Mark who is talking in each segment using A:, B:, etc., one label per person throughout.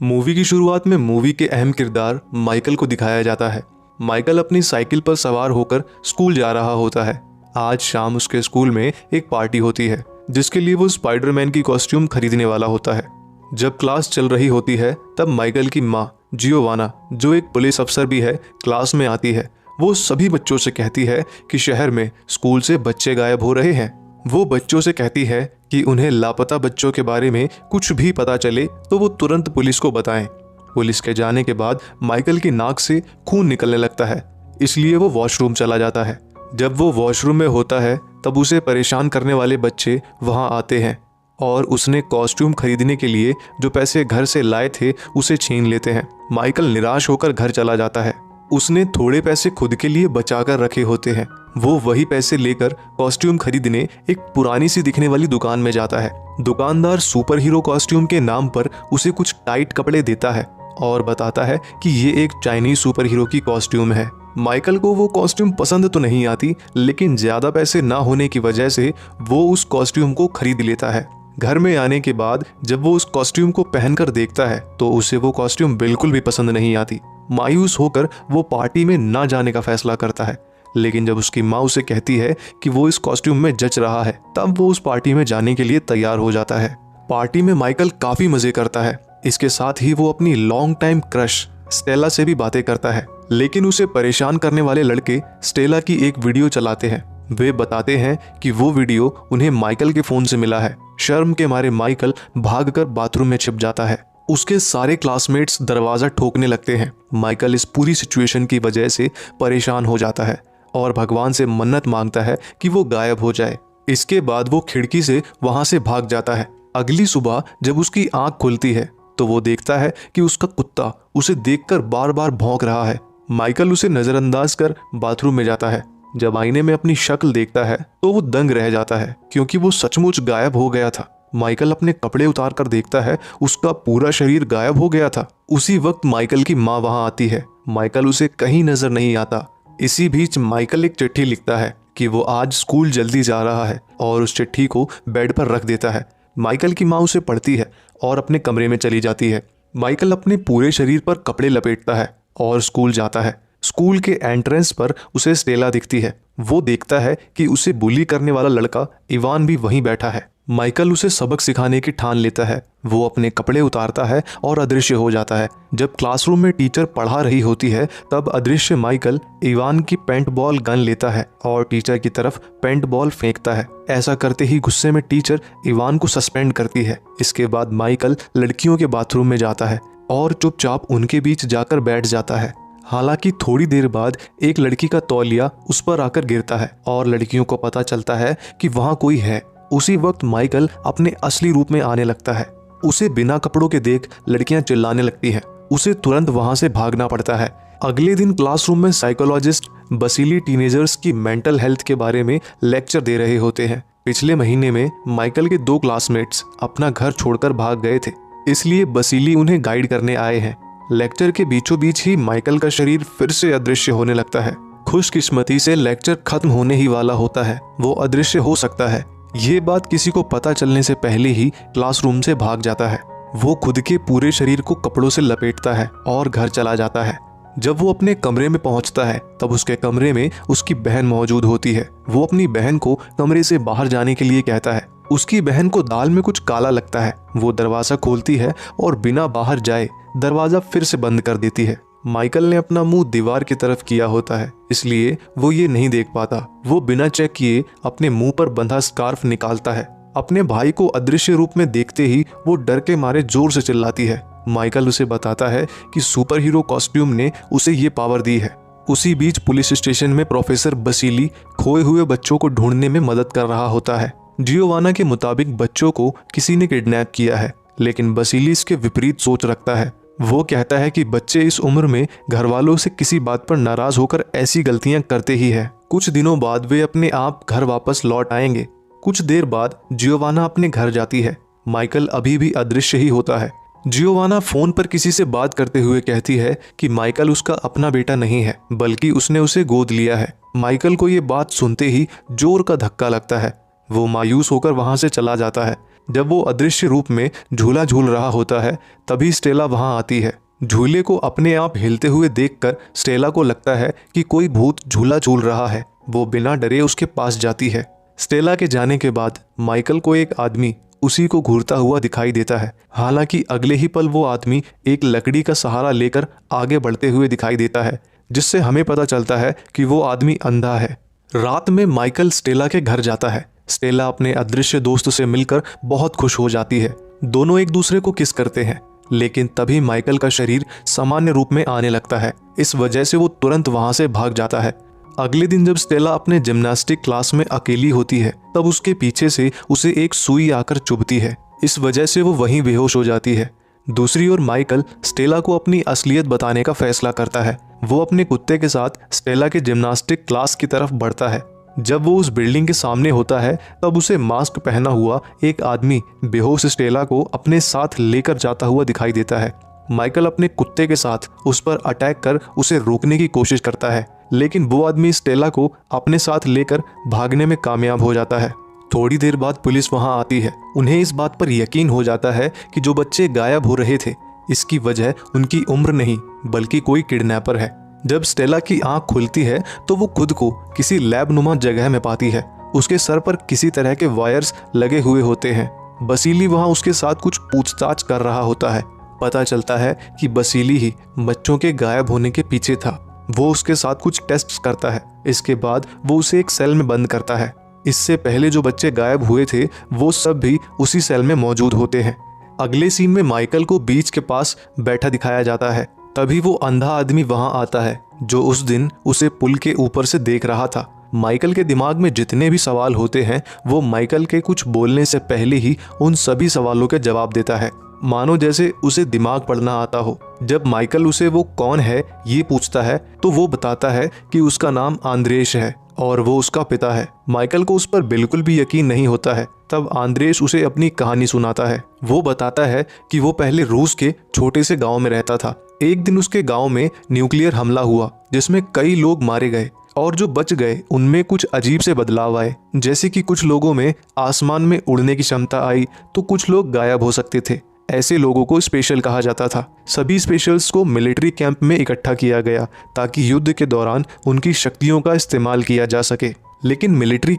A: Movie की शुरुआत में मूवी के अहम किरदार माइकल को दिखाया जाता है। माइकल अपनी साइकिल पर सवार होकर स्कूल जा रहा होता है। आज शाम उसके स्कूल में एक पार्टी होती है जिसके लिए वो स्पाइडरमैन की कॉस्ट्यूम खरीदने वाला होता है। जब क्लास चल रही होती है तब माइकल की माँ जियोवाना, जो एक पुलिस अफसर भी है, क्लास में आती है। वो सभी बच्चों से कहती है कि शहर में स्कूल से बच्चे गायब हो रहे हैं। वो बच्चों से कहती है कि उन्हें लापता बच्चों के बारे में कुछ भी पता चले तो वो तुरंत पुलिस को बताएं। पुलिस के जाने के बाद माइकल की नाक से खून निकलने लगता है, इसलिए वो वॉशरूम चला जाता है। जब वो वॉशरूम में होता है तब उसे परेशान करने वाले बच्चे वहां आते हैं और उसने कॉस्ट्यूम खरीदने के लिए जो पैसे घर से लाए थे उसे छीन लेते हैं। माइकल निराश होकर घर चला जाता है। उसने थोड़े पैसे खुद के लिए बचाकर रखे होते हैं। वो वही पैसे लेकर कॉस्ट्यूम खरीदने एक पुरानी सी दिखने वाली दुकान में जाता है। दुकानदार सुपर हीरो कॉस्ट्यूम के नाम पर उसे कुछ टाइट कपड़े देता है और बताता है कि ये एक चाइनीज सुपर हीरो की कॉस्ट्यूम है। माइकल को वो कॉस्ट्यूम पसंद तो नहीं आती, लेकिन ज्यादा पैसे ना होने की वजह से वो उस कॉस्ट्यूम को खरीद लेता है। घर में आने के बाद जब वो उस कॉस्ट्यूम को पहनकर देखता है तो उसे वो कॉस्ट्यूम बिल्कुल भी पसंद नहीं आती। मायूस होकर वो पार्टी में ना जाने का फैसला करता है, लेकिन जब उसकी माँ उसे कहती है कि वो इस कॉस्ट्यूम में जच रहा है तब वो उस पार्टी में जाने के लिए तैयार हो जाता है। पार्टी में माइकल काफी मजे करता है। इसके साथ ही वो अपनी लॉन्ग टाइम क्रश स्टेला से भी बातें करता है, लेकिन उसे परेशान करने वाले लड़के स्टेला की एक वीडियो चलाते हैं। वे बताते हैं कि वो वीडियो उन्हें माइकल के फोन से मिला है। शर्म के मारे माइकल भागकर बाथरूम में छिप जाता है। उसके सारे क्लासमेट्स दरवाजा ठोकने लगते हैं। माइकल इस पूरी सिचुएशन की वजह से परेशान हो जाता है और भगवान से मन्नत मांगता है कि वो गायब हो जाए। इसके बाद वो खिड़की से वहां से भाग जाता है। अगली सुबह जब उसकी आंख खुलती है तो वो देखता है कि उसका कुत्ता उसे देखकर बार बार भौंक रहा है। माइकल उसे नजरअंदाज कर बाथरूम में जाता है। जब आईने में अपनी शक्ल देखता है तो वो दंग रह जाता है, क्योंकि वो सचमुच गायब हो गया था। माइकल अपने कपड़े उतार कर देखता है, उसका पूरा शरीर गायब हो गया था। उसी वक्त माइकल की माँ वहां आती है। माइकल उसे कहीं नजर नहीं आता। इसी बीच माइकल एक चिट्ठी लिखता है कि वो आज स्कूल जल्दी जा रहा है और उस चिट्ठी को बेड पर रख देता है। माइकल की माँ उसे पढ़ती है और अपने कमरे में चली जाती है। माइकल अपने पूरे शरीर पर कपड़े लपेटता है और स्कूल जाता है। स्कूल के एंट्रेंस पर उसे स्टेला दिखती है। वो देखता है कि उसे बुली करने वाला लड़का इवान भी वहीं बैठा है। माइकल उसे सबक सिखाने की ठान लेता है। वो अपने कपड़े उतारता है और अदृश्य हो जाता है। जब क्लासरूम में टीचर पढ़ा रही होती है तब अदृश्य माइकल इवान की पेंट बॉल गन लेता है और टीचर की तरफ पेंट बॉल फेंकता है। ऐसा करते ही गुस्से में टीचर इवान को सस्पेंड करती है। इसके बाद माइकल लड़कियों के बाथरूम में जाता है और चुपचाप उनके बीच जाकर बैठ जाता है। हालांकि थोड़ी देर बाद एक लड़की का तौलिया उस पर आकर गिरता है और लड़कियों को पता चलता है कि वहां कोई है। उसी वक्त माइकल अपने असली रूप में आने लगता है। उसे बिना कपड़ों के देख लड़कियां चिल्लाने लगती हैं। उसे तुरंत वहां से भागना पड़ता है। अगले दिन क्लासरूम में साइकोलॉजिस्ट बसीली टीनेजर्स की मेंटल हेल्थ के बारे में लेक्चर दे रहे होते हैं। पिछले महीने में माइकल के 2 क्लासमेट्स अपना घर छोड़कर भाग गए थे, इसलिए बसीली उन्हें गाइड करने आए हैं। लेक्चर के बीचों बीच ही माइकल का शरीर फिर से अदृश्य होने लगता है। खुशकिस्मती से लेक्चर खत्म होने ही वाला होता है। वो अदृश्य हो सकता है। ये बात किसी को पता चलने से पहले ही क्लासरूम से भाग जाता है। वो खुद के पूरे शरीर को कपड़ों से लपेटता है और घर चला जाता है। जब वो अपने कमरे में पहुंचता है तब उसके कमरे में उसकी बहन मौजूद होती है। वो अपनी बहन को कमरे से बाहर जाने के लिए कहता है। उसकी बहन को दाल में कुछ काला लगता है। वो दरवाजा खोलती है और बिना बाहर जाए दरवाजा फिर से बंद कर देती है। माइकल ने अपना मुंह दीवार की तरफ किया होता है, इसलिए वो ये नहीं देख पाता। वो बिना चेक किए अपने मुंह पर बंधा स्कार्फ निकालता है। अपने भाई को अदृश्य रूप में देखते ही वो डर के मारे जोर से चिल्लाती है। माइकल उसे बताता है कि सुपर हीरो कॉस्ट्यूम ने उसे ये पावर दी है। उसी बीच पुलिस स्टेशन में प्रोफेसर बसीली खोए हुए बच्चों को ढूंढने में मदद कर रहा होता है। जियोवाना के मुताबिक बच्चों को किसी ने किडनैप किया है, लेकिन बसीली इसके विपरीत सोच रखता है। वो कहता है कि बच्चे इस उम्र में घर वालों से किसी बात पर नाराज होकर ऐसी गलतियां करते ही हैं। कुछ दिनों बाद वे अपने आप घर वापस लौट आएंगे। कुछ देर बाद जियोवाना अपने घर जाती है। माइकल अभी भी अदृश्य ही होता है। जियोवाना फोन पर किसी से बात करते हुए कहती है कि माइकल उसका अपना बेटा नहीं है, बल्कि उसने उसे गोद लिया है। माइकल को ये बात सुनते ही जोर का धक्का लगता है। वो मायूस होकर वहां से चला जाता है। जब वो अदृश्य रूप में झूला झूल रहा होता है तभी स्टेला वहां आती है। झूले को अपने आप हिलते हुए देखकर स्टेला को लगता है कि कोई भूत झूला झूल रहा है। वो बिना डरे उसके पास जाती है। स्टेला के जाने के बाद माइकल को एक आदमी उसी को घूरता हुआ दिखाई देता है। हालांकि अगले ही पल वो आदमी एक लकड़ी का सहारा लेकर आगे बढ़ते हुए दिखाई देता है, जिससे हमें पता चलता है कि वो आदमी अंधा है। रात में माइकल स्टेला के घर जाता है। स्टेला अपने अदृश्य दोस्त से मिलकर बहुत खुश हो जाती है। दोनों एक दूसरे को किस करते हैं, लेकिन तभी माइकल का शरीर सामान्य रूप में आने लगता है। इस वजह से वो तुरंत वहां से भाग जाता है। अगले दिन जब स्टेला अपने जिम्नास्टिक क्लास में अकेली होती है तब उसके पीछे से उसे एक सुई आकर चुभती है। इस वजह से वो वहीं बेहोश हो जाती है। दूसरी ओर माइकल स्टेला को अपनी असलियत बताने का फैसला करता है। वो अपने कुत्ते के साथ स्टेला के जिम्नास्टिक क्लास की तरफ बढ़ता है। जब वो उस बिल्डिंग के सामने होता है तब उसे मास्क पहना हुआ एक आदमी बेहोश स्टेला को अपने साथ लेकर जाता हुआ दिखाई देता है। माइकल अपने कुत्ते के साथ उस पर अटैक कर उसे रोकने की कोशिश करता है, लेकिन वो आदमी स्टेला को अपने साथ लेकर भागने में कामयाब हो जाता है। थोड़ी देर बाद पुलिस वहां आती है। उन्हें इस बात पर यकीन हो जाता है कि जो बच्चे गायब हो रहे थे इसकी वजह उनकी उम्र नहीं बल्कि कोई किडनैपर है। जब स्टेला की आंख खुलती है तो वो खुद को किसी लैब नुमा जगह में पाती है। उसके सर पर किसी तरह के वायर्स लगे हुए होते हैं। बसीली वहां उसके साथ कुछ पूछताछ कर रहा होता है। पता चलता है कि बसीली ही बच्चों के गायब होने के पीछे था। वो उसके साथ कुछ टेस्ट्स करता है। इसके बाद वो उसे एक सेल में बंद करता है। इससे पहले जो बच्चे गायब हुए थे वो सब भी उसी सेल में मौजूद होते हैं। अगले सीन में माइकल को बीच के पास बैठा दिखाया जाता है। तभी वो अंधा आदमी वहां आता है जो उस दिन उसे पुल के ऊपर से देख रहा था। माइकल के दिमाग में जितने भी सवाल होते हैं वो माइकल के कुछ बोलने से पहले ही उन सभी सवालों के जवाब देता है, मानो जैसे उसे दिमाग पढ़ना आता हो। जब माइकल उसे वो कौन है ये पूछता है तो वो बताता है कि उसका नाम आंद्रेश है और वो उसका पिता है। माइकल को उस पर बिल्कुल भी यकीन नहीं होता है। तब आंद्रेश उसे अपनी कहानी सुनाता है। वो बताता है कि वो पहले रूस के छोटे से गांव में रहता था। एक दिन उसके गांव में न्यूक्लियर हमला हुआ जिसमें कई लोग मारे गए और जो बच गए उनमें कुछ अजीब से बदलाव आए, जैसे कि कुछ लोगों में आसमान में उड़ने की क्षमता आई तो कुछ लोग गायब हो सकते थे। ऐसे लोगों को स्पेशल कहा जाता था। सभी स्पेशल्स को मिलिट्री कैंप में इकट्ठा किया गया ताकि युद्ध के दौरान उनकी शक्तियों का इस्तेमाल किया जा सके। लेकिन मिलिट्री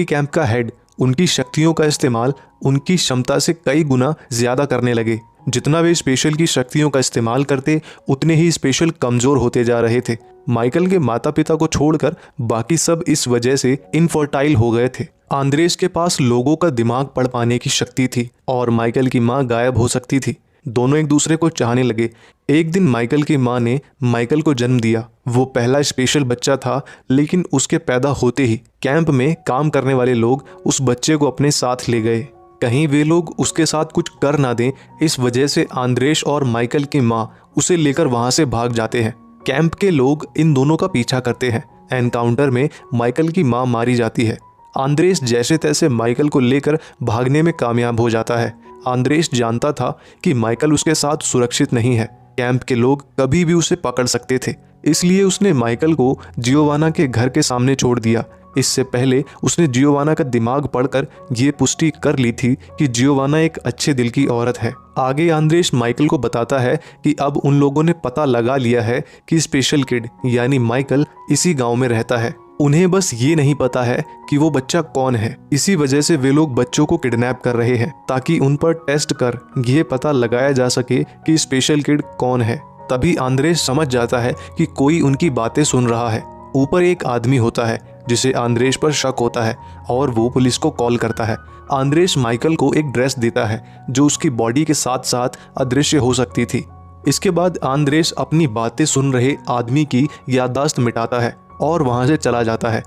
A: कैंप का हेड उनकी शक्तियों का इस्तेमाल उनकी क्षमता से कई गुना ज्यादा करने लगे। जितना वे स्पेशल की शक्तियों का इस्तेमाल करते उतने ही स्पेशल कमजोर होते जा रहे थे। माइकल के माता पिता को छोड़कर बाकी सब इस वजह से इनफर्टाइल हो गए थे। आंद्रेस के पास लोगों का दिमाग पढ़ पाने की शक्ति थी और माइकल की माँ गायब हो सकती थी। दोनों एक दूसरे को चाहने लगे। एक दिन माइकल की माँ ने माइकल को जन्म दिया। वो पहला स्पेशल बच्चा था, लेकिन उसके पैदा होते ही कैंप में काम करने वाले लोग उस बच्चे को अपने साथ ले गए। कहीं वे लोग उसके साथ कुछ कर ना दें, इस वजह से आंद्रेस और माइकल की माँ उसे लेकर वहां से भाग जाते हैं। कैंप के लोग इन दोनों का पीछा करते हैं। एनकाउंटर में माइकल की माँ मारी जाती है। आंद्रेस जैसे तैसे माइकल को लेकर भागने में कामयाब हो जाता है। आंद्रेस जानता था कि माइकल उसके साथ सुरक्षित नहीं है। कैंप के लोग कभी भी उसे पकड़ सकते थे, इसलिए उसने माइकल को जियोवाना के घर के सामने छोड़ दिया। इससे पहले उसने जियोवाना का दिमाग पढ़कर ये पुष्टि कर ली थी कि जियोवाना एक अच्छे दिल की औरत है। आगे आंद्रेस माइकल को बताता है कि अब उन लोगों ने पता लगा लिया है कि स्पेशल किड यानी माइकल इसी गांव में रहता है। उन्हें बस ये नहीं पता है कि वो बच्चा कौन है। इसी वजह से वे लोग बच्चों को किडनैप कर रहे हैं ताकि उन पर टेस्ट कर ये पता लगाया जा सके कि स्पेशल किड कौन है। तभी आंद्रेस समझ जाता है कि कोई उनकी बातें सुन रहा है। ऊपर एक आदमी होता है जिसे आंद्रेस पर शक होता है और वो पुलिस को कॉल करता है। आंद्रेस माइकल को एक ड्रेस देता है जो उसकी बॉडी के साथ साथ अदृश्य हो सकती थी। इसके बाद आंद्रेस अपनी बातें सुन रहे आदमी की याददाश्त मिटाता है और वहां से चला जाता है।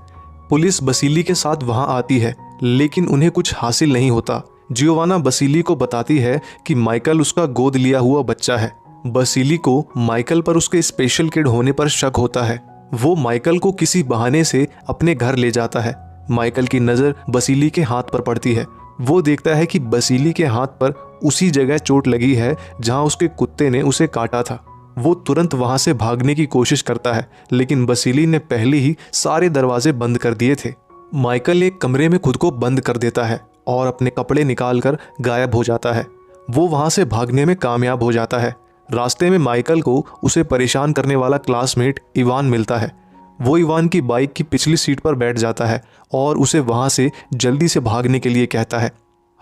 A: पुलिस बसीली के साथ वहां आती है, लेकिन उन्हें कुछ हासिल नहीं होता। जियोवाना बसीली को बताती है कि माइकल उसका गोद लिया हुआ बच्चा है। बसीली को माइकल पर उसके स्पेशल किड होने पर शक होता है। वो माइकल को किसी बहाने से अपने घर ले जाता है। माइकल की नज़र बसीली के हाथ पर पड़ती है। वो देखता है कि बसीली के हाथ पर उसी जगह चोट लगी है जहां उसके कुत्ते ने उसे काटा था। वो तुरंत वहां से भागने की कोशिश करता है, लेकिन बसीली ने पहले ही सारे दरवाजे बंद कर दिए थे। माइकल एक कमरे में खुद को बंद कर देता है और अपने कपड़े निकालकर गायब हो जाता है। वो वहाँ से भागने में कामयाब हो जाता है। रास्ते में माइकल को उसे परेशान करने वाला क्लासमेट इवान मिलता है। वो इवान की बाइक की पिछली सीट पर बैठ जाता है और उसे वहाँ से जल्दी से भागने के लिए कहता है।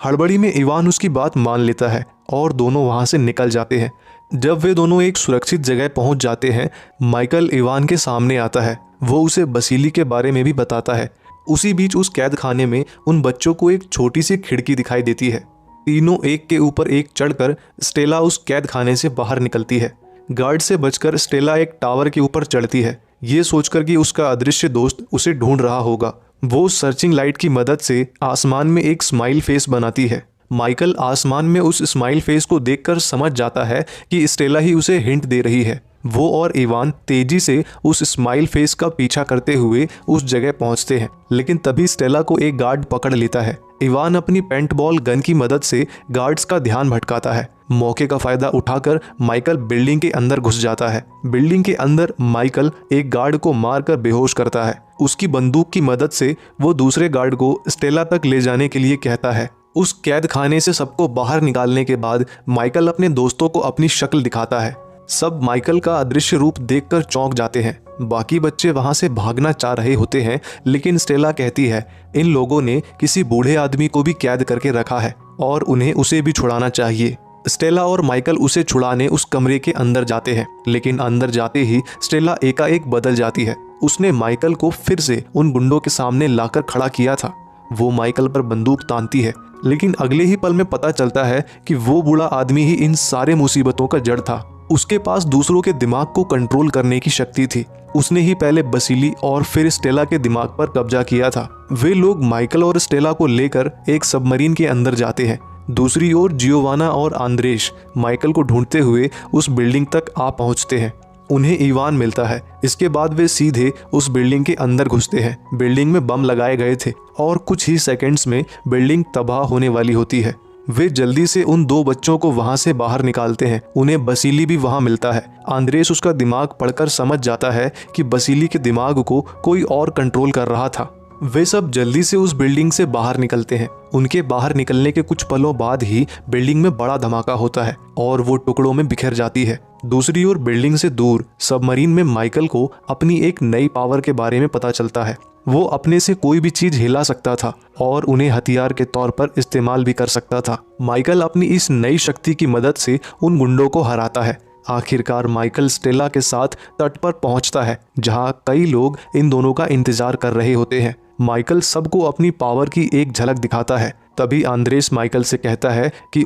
A: हड़बड़ी में इवान उसकी बात मान लेता है और दोनों वहाँ से निकल जाते हैं। जब वे दोनों एक सुरक्षित जगह पहुँच जाते हैं, माइकल इवान के सामने आता है। वो उसे बसीली के बारे में भी बताता है। उसी बीच उस कैद खाने में उन बच्चों को एक छोटी सी खिड़की दिखाई देती है। तीनों एक के ऊपर एक चढ़कर स्टेला उस कैद खाने से बाहर निकलती है। गार्ड से बचकर स्टेला एक टावर के ऊपर चढ़ती है, ये सोचकर कि उसका अदृश्य दोस्त उसे ढूंढ रहा होगा। वो सर्चिंग लाइट की मदद से आसमान में एक स्माइल फेस बनाती है। माइकल आसमान में उस स्माइल फेस को देखकर समझ जाता है कि स्टेला ही उसे हिंट दे रही है। वो और इवान तेजी से उस स्माइल फेस का पीछा करते हुए उस जगह पहुंचते हैं, लेकिन तभी स्टेला को एक गार्ड पकड़ लेता है। इवान अपनी पेंटबॉल गन की मदद से गार्ड्स का ध्यान भटकाता है। मौके का फायदा उठाकर माइकल बिल्डिंग के अंदर घुस जाता है। बिल्डिंग के अंदर माइकल एक गार्ड को मारकर बेहोश करता है। उसकी बंदूक की मदद से वो दूसरे गार्ड को स्टेला तक ले जाने के लिए कहता है। उस कैद खाने से सबको बाहर निकालने के बाद माइकल अपने दोस्तों को अपनी शक्ल दिखाता है। सब माइकल का अदृश्य रूप देखकर चौंक जाते हैं। बाकी बच्चे वहां से भागना चाह रहे होते हैं, लेकिन स्टेला कहती है इन लोगों ने किसी बूढ़े आदमी को भी कैद करके रखा है और उन्हें उसे भी छुड़ाना चाहिए। स्टेला और माइकल उसे छुड़ाने उस कमरे के अंदर जाते हैं, लेकिन अंदर जाते ही स्टेला एकाएक बदल जाती है। उसने माइकल को फिर से उन गुंडों के सामने लाकर खड़ा किया था। वो माइकल पर बंदूक तानती है, लेकिन अगले ही पल में पता चलता है कि वो बूढ़ा आदमी ही इन सारे मुसीबतों का जड़ था। उसके पास दूसरों के दिमाग को कंट्रोल करने की शक्ति थी। उसने ही पहले बसीली और फिर स्टेला के दिमाग पर कब्जा किया था। वे लोग माइकल और स्टेला को लेकर एक सबमरीन के अंदर जाते हैं। दूसरी ओर जियोवाना और आंद्रेश माइकल को ढूंढते हुए उस बिल्डिंग तक आ पहुंचते हैं। उन्हें इवान मिलता है। इसके बाद वे सीधे उस बिल्डिंग के अंदर घुसते हैं। बिल्डिंग में बम लगाए गए थे और कुछ ही सेकंड्स में बिल्डिंग तबाह होने वाली होती है। वे जल्दी से उन दो बच्चों को वहां से बाहर निकालते हैं। उन्हें बसीली भी वहां मिलता है। आंद्रेस उसका दिमाग पढ़कर समझ जाता है कि बसीली के दिमाग को कोई और कंट्रोल कर रहा था। वे सब जल्दी से उस बिल्डिंग से बाहर निकलते हैं। उनके बाहर निकलने के कुछ पलों बाद ही बिल्डिंग में बड़ा धमाका होता है और वो टुकड़ों में बिखर जाती है। दूसरी ओर बिल्डिंग से दूर सबमरीन में माइकल को अपनी एक नई पावर के बारे में पता चलता है। वो अपने से कोई भी चीज हिला सकता था और उन्हें हथियार के तौर पर इस्तेमाल भी कर सकता था। माइकल अपनी इस नई शक्ति की मदद से उन गुंडों को हराता है। आखिरकार माइकल स्टेला के साथ तट पर पहुंचता है, जहां कई लोग इन दोनों का इंतजार कर रहे होते हैं। माइकल सबको अपनी पावर की एक झलक दिखाता है। तभी आंद्रेस माइकल से कहता है कि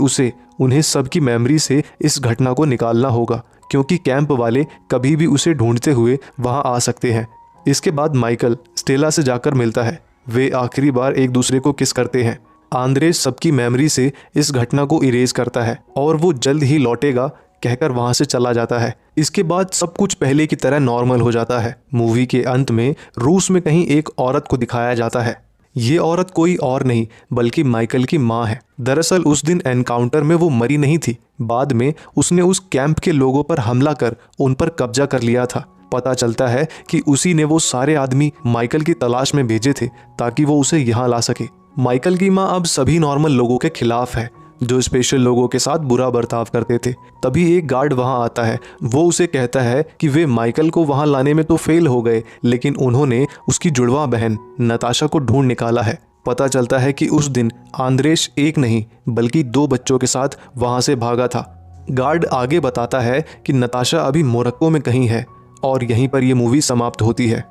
A: उन्हें सबकी मेमोरी से इस घटना को निकालना होगा, क्योंकि कैंप वाले कभी भी उसे ढूंढते हुए वहां आ सकते हैं। इसके बाद माइकल स्टेला से जाकर मिलता है। वे आखिरी बार एक दूसरे को किस करते हैं। आंद्रेस सबकी मेमोरी से इस घटना को इरेज करता है और वो जल्द ही लौटेगा कहकर वहां से चला जाता है। इसके बाद सब कुछ पहले की तरह नॉर्मल हो जाता है। मूवी के अंत में रूस में कहीं एक औरत को दिखाया जाता है। ये औरत कोई और नहीं बल्कि माइकल की माँ है। दरअसल उस दिन एनकाउंटर में वो मरी नहीं थी। बाद में उसने उस कैंप के लोगों पर हमला कर उन पर कब्जा कर लिया था। पता चलता है कि उसी ने वो सारे आदमी माइकल की तलाश में भेजे थे ताकि वो उसे यहाँ ला सके। माइकल की माँ अब सभी नॉर्मल लोगों के खिलाफ है जो स्पेशल लोगों के साथ बुरा बर्ताव करते थे। तभी एक गार्ड वहां आता है। वो उसे कहता है कि वे माइकल को वहां लाने में तो फेल हो गए, लेकिन उन्होंने उसकी जुड़वा बहन नताशा को ढूंढ निकाला है। पता चलता है कि उस दिन आंद्रेश एक नहीं बल्कि 2 बच्चों के साथ वहां से भागा था। गार्ड आगे बताता है कि नताशा अभी मोरक्को में कहीं है और यहीं पर यह मूवी समाप्त होती है।